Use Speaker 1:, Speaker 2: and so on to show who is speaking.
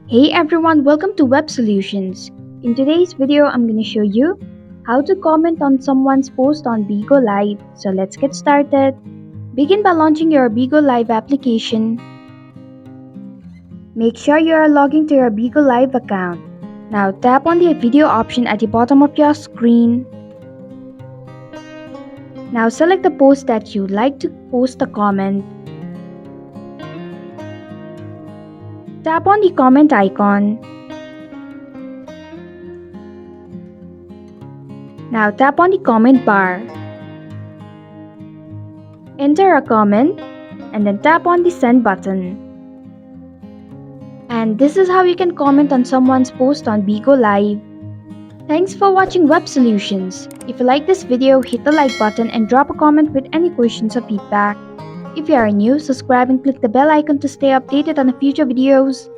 Speaker 1: Hey everyone, welcome to Web Solutions. In today's video, I'm going to show you how to comment on someone's post on Bigo Live. So let's get started. Begin by launching your Bigo Live application. Make sure you are logging to your Bigo Live account. Now tap on the video option at the bottom of your screen. Now select the post that you'd like to post a comment. Tap on the comment icon. Now tap on the comment bar. Enter a comment and then tap on the send button. And this is how you can comment on someone's post on Bigo Live. Thanks for watching Web Solutions. If you like this video, hit the like button and drop a comment with any questions or feedback. If you are new, subscribe and click the bell icon to stay updated on the future videos.